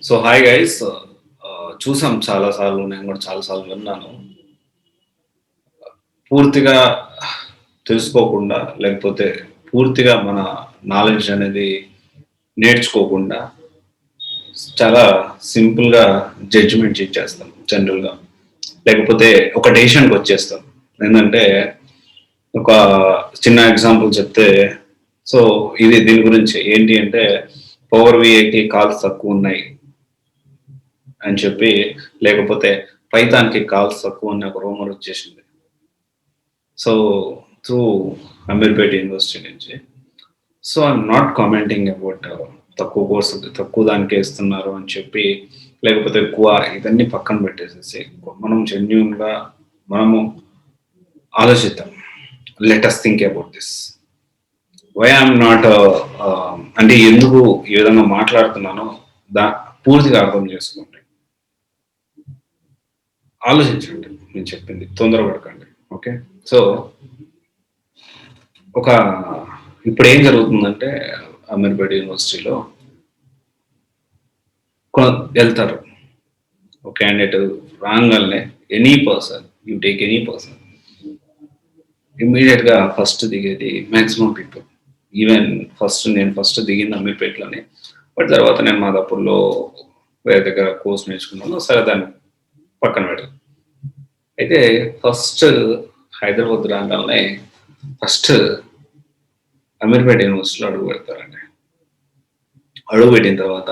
So hi guys. చూసాం చాలా సార్లు, నేను కూడా చాలా సార్లు విన్నాను. పూర్తిగా తెలుసుకోకుండా, లేకపోతే పూర్తిగా మన నాలెడ్జ్ అనేది నేర్చుకోకుండా చాలా సింపుల్గా జడ్జిమెంట్ ఇచ్చేస్తాం జనరల్గా. లేకపోతే ఒక డెసిషన్కి వచ్చేస్తాం. ఏంటంటే ఒక చిన్న ఎగ్జాంపుల్ చెప్తే, సో ఇది దీని గురించి ఏంటి అంటే పవర్ విఐకి కాల్స్ తక్కువ ఉన్నాయి అని చెప్పి, లేకపోతే పైథాన్కి కాల్స్ తక్కువ ఉన్న ఒక రూమర్ వచ్చేసింది. సో త్రూ అమీర్పేట్ యూనివర్సిటీ నుంచి. So I'm not commenting about తక్కువ కోర్సు తక్కువ దానికే ఇస్తున్నారు అని చెప్పి, లేకపోతే ఎక్కువ ఇవన్నీ పక్కన పెట్టేసేసి మనం జెన్యున్గా మనము ఆలోచిద్దాం. Let us think about this. Why I'm not అంటే ఎందుకు ఈ విధంగా మాట్లాడుతున్నానో పూర్తిగా అర్థం చేసుకోండి, ఆలోచించండి. నేను చెప్పింది తొందరపడకండి. ఓకే, సో ఇప్పుడు ఏం జరుగుతుందంటే అమీర్పేట్ యూనివర్సిటీలో వెళ్తారు. ఒక క్యాండిడేట్ రాగానే any person, you take any person, ఇమ్మీడియట్గా ఫస్ట్ దిగేది మ్యాక్సిమం పీపుల్. ఈవెన్ నేను ఫస్ట్ దిగింది అమీర్పేట్లోనే, బట్ తర్వాత నేను మాదాపూర్లో వేరే దగ్గర కోర్స్ నేర్చుకున్నాను. సరే, దాన్ని పక్కన పెట్టాను. అయితే ఫస్ట్ హైదరాబాద్ రాగానే ఫస్ట్ అమీర్పేట్ యూనివర్సిటీలో అడుగు పెడతారండి. అడుగు పెట్టిన తర్వాత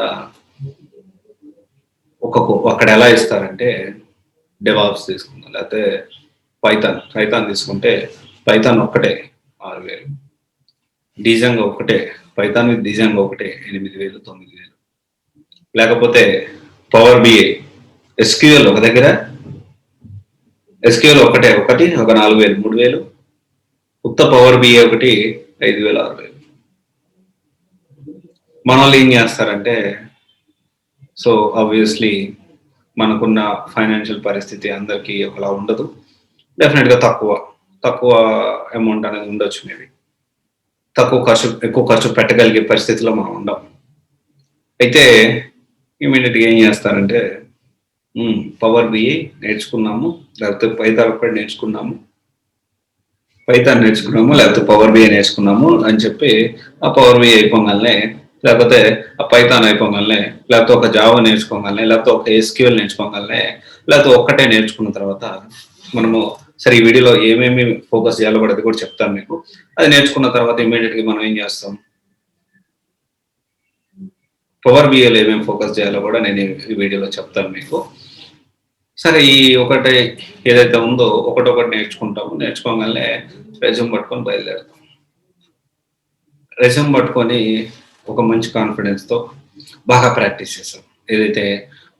అక్కడ ఎలా ఇస్తారంటే డెవాప్స్ తీసుకుందాం, లేకపోతే పైథాన్ తీసుకుంటే పైథాన్ ఒక్కటే 6,000, డిజంగా ఒకటే పైథాన్ విత్ డిజంగా ఒకటే 8,000 9,000, లేకపోతే పవర్ బిఐ ఎస్క్యూఎల్ ఒక దగ్గర ఎస్క్యూఎల్ ఒకటి 4,000 3,000, ఉత్త పవర్ బిఐ ఒకటి 5,000 6,000. మన వాళ్ళు ఏం చేస్తారంటే, సో ఆబ్వియస్లీ మనకున్న ఫైనాన్షియల్ పరిస్థితి అందరికీ ఒకలా ఉండదు. డెఫినెట్గా తక్కువ అమౌంట్ అనేది ఉండొచ్చు. మేబీ ఎక్కువ ఖర్చు పెట్టగలిగే పరిస్థితిలో మనం ఉండం. అయితే ఇమీడియట్గా ఏం చేస్తారంటే, పవర్ బిఐ నేర్చుకున్నాము, లేకపోతే పైథాన్ నేర్చుకున్నాము, లేకపోతే పవర్ బిఐ నేర్చుకున్నాము అని చెప్పి, ఆ పవర్ బిఐ అయిపోగానే, లేకపోతే ఆ పైథాన్ అయిపోగానే, లేకపోతే ఒక జావా నేర్చుకోగానే, లేకపోతే ఒక ఎస్క్యూఎల్ నేర్చుకోగానే, లేకపోతే ఒక్కటే నేర్చుకున్న తర్వాత మనము సరే ఈ వీడియోలో ఏమేమి ఫోకస్ చేయాలో కూడా అది కూడా చెప్తాను మీకు. అది నేర్చుకున్న తర్వాత ఇమీడియట్గా మనం ఏం చేస్తాం, పవర్ బిఐలో ఏమేమి ఫోకస్ చేయాలో కూడా నేను ఈ వీడియోలో చెప్తాను మీకు. సరే, ఈ ఒకటి ఏదైతే ఉందో ఒకటొకటి నేర్చుకోగానే రెజ్యూమ్ పట్టుకొని బయలుదేరుతాం. రెజ్యూమ్ పట్టుకొని ఒక మంచి కాన్ఫిడెన్స్తో బాగా ప్రాక్టీస్ చేస్తాం. ఏదైతే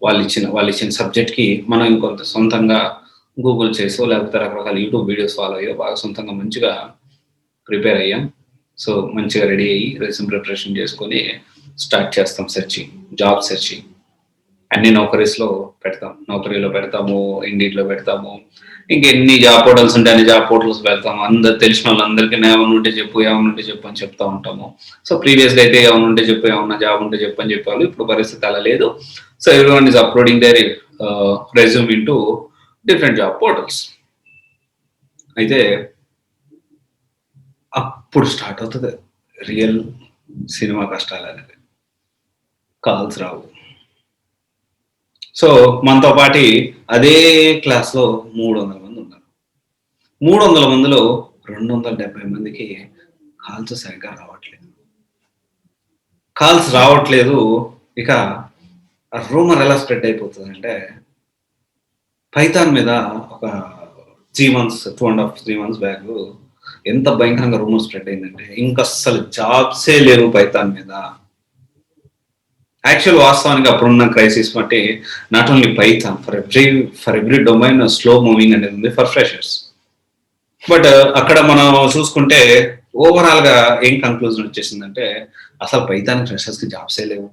వాళ్ళు ఇచ్చిన సబ్జెక్ట్కి మనం ఇంకొంత సొంతంగా గూగుల్ చేసో, లేకపోతే రకరకాల యూట్యూబ్ వీడియోస్ ఫాలో అయ్యో బాగా సొంతంగా మంచిగా ప్రిపేర్ అయ్యాం. సో మంచిగా రెడీ అయ్యి రెజ్యూమ్ ప్రిపరేషన్ చేసుకొని స్టార్ట్ చేస్తాం జాబ్ సెర్చింగ్. అన్ని నౌకరీలో పెడతాము, ఇండిట్లో పెడతాము, ఇంకెన్ని జాబ్ పోర్టల్స్ ఉంటే అన్ని జాబ్ పోర్టల్స్ పెడతాము. అందరు తెలిసిన వాళ్ళందరికీ ఏమైనా ఉంటే చెప్పు అని చెప్తా ఉంటాము. సో ప్రీవియస్గా అయితే ఏమైనా ఉంటే చెప్పు, ఏమన్నా జాబ్ ఉంటే చెప్పు అని చెప్పాలి. ఇప్పుడు పరిస్థితి అలా లేదు. So everyone is uploading their resume into different job portals. అయితే అప్పుడు స్టార్ట్ అవుతుంది రియల్ సినిమా కష్టాలు అనేది. కాల్స్ రావు. సో మనతో పాటు అదే క్లాస్లో 300 మంది ఉన్నారు. 300 మందిలో 270 మందికి కాల్స్ సరిగ్గా రావట్లేదు. ఇక ఆ రూమర్ ఎలా స్ప్రెడ్ అయిపోతుందంటే, పైథాన్ మీద ఒక 2.5-3 months బ్యాక్ ఎంత భయంకరంగా రూమర్ స్ప్రెడ్ అయిందంటే, ఇంకా అస్సలు జాబ్సే లేవు పైథాన్ మీద. యాక్చువల్ వాస్తవానికి అప్పుడున్న క్రైసిస్ బట్టి not only Python, for every domain slow moving అనేది ఉంది ఫర్ ఫ్రెషర్స్. బట్ అక్కడ మనం చూసుకుంటే ఓవరాల్ గా ఏం కన్క్లూజన్ వచ్చేసిందంటే, అసలు పైథాన్ ఫ్రెషర్స్ కి జాబ్సే లేవు.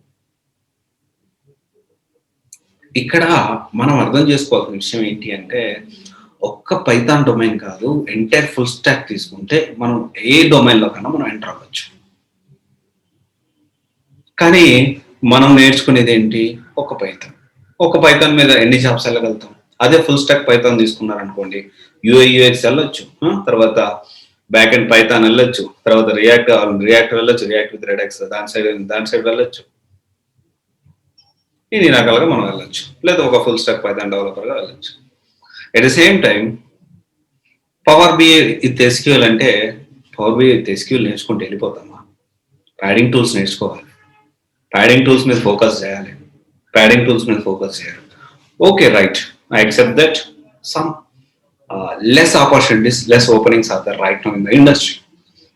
ఇక్కడ మనం అర్థం చేసుకోవాల్సిన విషయం ఏంటి అంటే, ఒక్క పైథాన్ డొమైన్ కాదు, ఎంటైర్ ఫుల్ స్టాక్ తీసుకుంటే మనం ఏ డొమైన్లో కన్నా మనం ఎంటర్ అవ్వచ్చు. కానీ మనం నేర్చుకునేది ఏంటి, ఒక పైథాన్. ఒక పైథాన్ మీద ఎన్ని జాబ్స్ వెళ్ళగలుగుతాం? అదే ఫుల్ స్టాక్ పైథాన్ తీసుకున్నారనుకోండి, యూఐ యూఎక్స్ వెళ్ళొచ్చు, తర్వాత బ్యాక్ అండ్ పైథాన్ వెళ్ళొచ్చు, తర్వాత రియాక్ట్ వెళ్ళొచ్చు, రియాక్ట్ విత్ రెడెక్స్ దాని సైడ్ వెళ్ళొచ్చు. ఇన్ని రకాలుగా మనం వెళ్ళొచ్చు, లేదా ఒక ఫుల్ స్టాక్ పైథాన్ డెవలపర్గా వెళ్ళొచ్చు. At the same time Power BI with SQL అంటే, పవర్ బిఐ విత్ ఎస్క్యూఎల్ నేర్చుకుంటూ వెళ్ళిపోతామా? ప్యాడింగ్ టూల్స్ నేర్చుకోవాలి, ప్యాడింగ్ టూల్స్ మీద ఫోకస్ చేయాలి, okay, right, I accept that some less opportunities, less openings are there right now in the industry.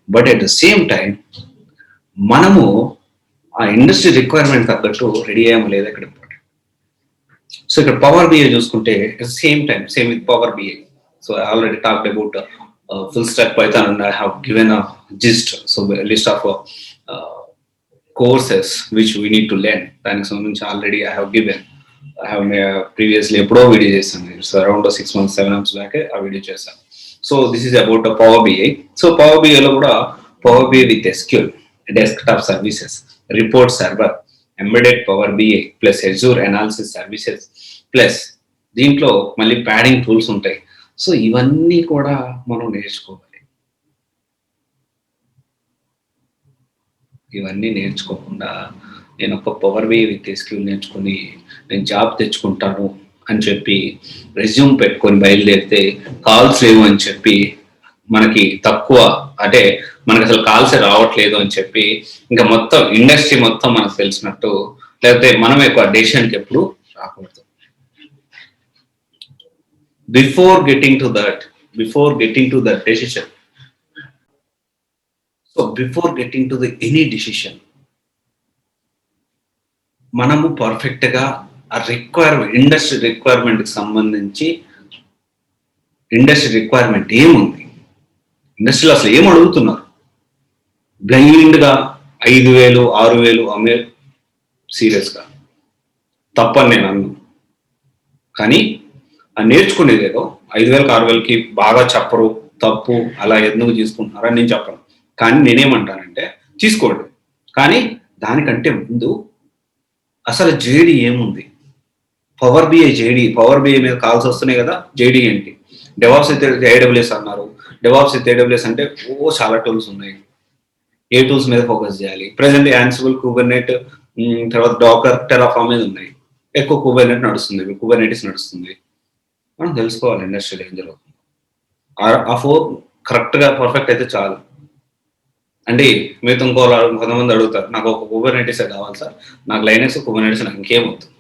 But at the same time, మనము ఆ industry requirement తగ్గట్టు ready అయ్యాము లేదా ఇక్కడ ఇంపార్టెంట్. సో ఇక్కడ పవర్ బిఐ చూసుకుంటే same with power BI. So I already talked about full stack python and I have given a gist, so list of courses which we need to learn. దానికి సంబంధించి already I have given. I have previously ఎప్పుడో video చేశాను, ఇట్స్ అరౌండ్ 6 months 7 months back ఆ video చేశాను. So this is about power BI. So power బిఐలో కూడా power BI with SQL, desktop services, report server, embedded Power BI plus Azure analysis services, plus దీంట్లో మళ్ళీ ప్యాడింగ్ టూల్స్ ఉంటాయి. సో ఇవన్నీ కూడా మనం నేర్చుకోవాలి. ఇవన్నీ నేర్చుకోకుండా నేను ఒక పవర్ బిఐ విత్ ఎస్క్యూఎల్ నేర్చుకుని నేను జాబ్ తెచ్చుకుంటాను అని చెప్పి రెజ్యూమ్ పెట్టుకొని బయలుదేరితే కాల్స్ లేవు అని చెప్పి, మనకి తక్కువ అంటే మనకు అసలు కాల్సే రావట్లేదు అని చెప్పి, ఇంకా మొత్తం ఇండస్ట్రీ మొత్తం మనకు తెలిసినట్టు, లేకపోతే మనం ఎక్కువ డెసిషన్కి ఎప్పుడు రాకూడదు. Before getting to that decision, so before getting to the any decision, మనము పర్ఫెక్ట్ గా ఆ ఇండస్ట్రీ రిక్వైర్మెంట్ కి సంబంధించి ఇండస్ట్రీ రిక్వైర్మెంట్ ఏముంది, ఇండస్ట్రీలో అసలు ఏం అడుగుతున్నారు, బ్లైండ్ గా 5,000 6,000 అమ్మే సీరియస్ గా తప్పని నేను అన్ను. కానీ ఆ నేర్చుకునేదేదో 5,000 6,000కి బాగా చెప్పరు, తప్పు, అలా ఎందుకు తీసుకుంటున్నారని నేను చెప్పను. కానీ నేనేమంటానంటే తీసుకోండి, కానీ దానికంటే ముందు అసలు జేడీ ఏముంది, పవర్ బిఐ మీద కాల్స్ వస్తున్నాయి కదా, జేడీ ఏంటి, డెవాప్స్ అయితే ఏడబ్ల్యూఎస్ అన్నారు, డెవాప్స్ అయితే ఏడబ్ల్యూఎస్ అంటే చాలా టూల్స్ ఉన్నాయి, ఏ టూల్స్ మీద ఫోకస్ చేయాలి. ప్రెసెంట్ యాన్సిబుల్, కుబర్నెట్, తర్వాత డాకర్, టెరాఫార్మ్ మీద ఉన్నాయి, ఎక్కువ కుబర్నెటిస్ నడుస్తుంది. మనం తెలుసుకోవాలి ఇండస్ట్రీలో ఏం జరుగుతుంది. ఆ 4 కరెక్ట్ గా పర్ఫెక్ట్ అయితే చాలు. అంటే మీతో కొంతమంది అడుగుతారు, నాకు ఒక కుబర్నెటిస్ కావాలి సార్, నాకు లైనక్స్ కుబర్నెటిస్ నాకు ఇంకేమవుతుంది.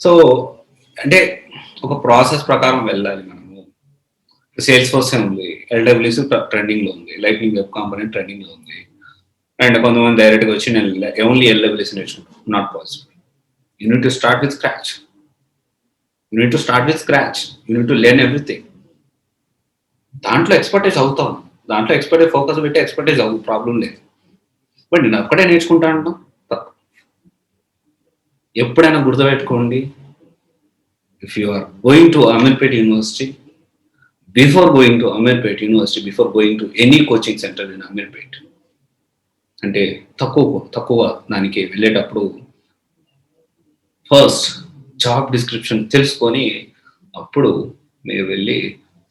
సో అంటే ఒక ప్రాసెస్ ప్రకారం వెళ్ళాలి మనము. సేల్స్ ఫోర్స్ ఉంది, ఎల్డబ్ల్యూసి ట్రెండింగ్ లో ఉంది, లైట్నింగ్ వెబ్ కాంపోనెంట్ ట్రెండింగ్ లో ఉంది, అండ్ కొంతమంది డైరెక్ట్ గా వచ్చి నేను ఓన్లీ ఎల్డబ్ల్యూసి నేర్చుకుంటాను. Not possible. You need to start with scratch, you need to learn everything. దాంట్లో ఎక్స్పర్టైజ్ అవుతాం, దాంట్లో ఫోకస్ పెట్టి ఎక్స్పర్టైజ్ అవ్వు, ప్రాబ్లం లేదు. బట్ నేను అక్కడే నేర్చుకుంటా అంటాం తప్పు. ఎప్పుడైనా గుర్తుపెట్టుకోండి, if you are going to Ameerpet university, before going to any coaching centre in Ameerpet, అంటే తక్కువ దానికి వెళ్ళేటప్పుడు ఫస్ట్ జాబ్ డిస్క్రిప్షన్ తెలుసుకొని అప్పుడు మీరు వెళ్ళి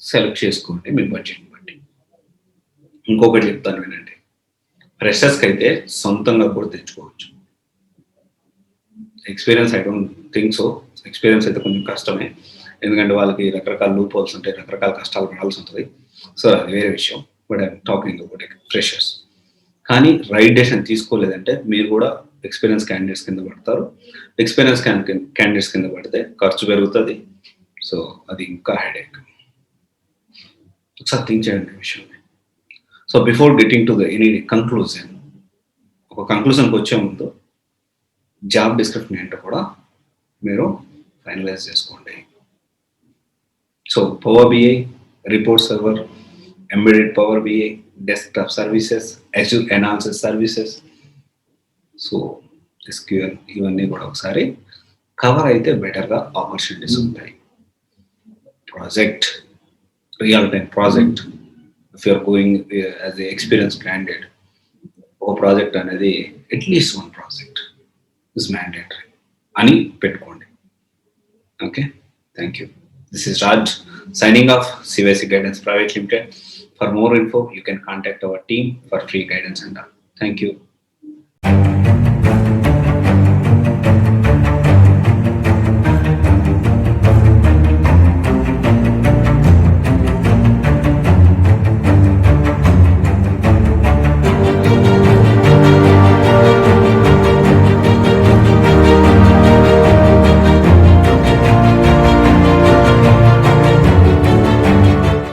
సెలెక్ట్ చేసుకోండి మీ బడ్జెట్ బట్టి. ఇంకొకటి చెప్తాను వినండి, ఫ్రెషర్స్కి అయితే సొంతంగా కూడా తెచ్చుకోవచ్చు. Experience I don't think so, experience అయితే కొంచెం కష్టమే, ఎందుకంటే వాళ్ళకి రకరకాల లూప్ హోల్స్ ఉంటాయి, రకరకాల కష్టాలు పడాల్సి ఉంటుంది. సో అది వేరే విషయం. But I'm talking about freshers. కానీ రైట్ డెసిషన్ తీసుకోలేదంటే మీరు కూడా ఎక్స్పీరియన్స్ క్యాండిడేట్స్ కింద పడతారు. ఎక్స్పీరియన్స్ క్యాండిడేట్స్ కింద పడితే ఖర్చు పెరుగుతుంది. సో అది ఇంకా హెడేక్. ఒకసారి థింక్ చేయండి విషయం. So before getting to the any conclusion, ఒక కంక్లూజన్కి వచ్చే ముందు జాబ్ డిస్క్రిప్షన్ ఏంటో కూడా మీరు ఫైనలైజ్ చేసుకోండి. So Power BI, report server, embedded Power BI, desktop services, Azure analysis services, so SQL, ఇవన్నీ కూడా ఒకసారి కవర్ అయితే బెటర్గా ఆపర్చునిటీస్ ఉంటాయి. Project, real time project, if you're going as a experience candidate, ఒక ప్రాజెక్ట్ అనేది అట్లీస్ట్ 1 ప్రాజెక్ట్ ఇస్ మ్యాండేటరీ అని పెట్టుకోండి. Okay, thank you. This is Raj signing off, CVC Guidance Private Limited. For more info, you can contact our team for free guidance and all. Thank you.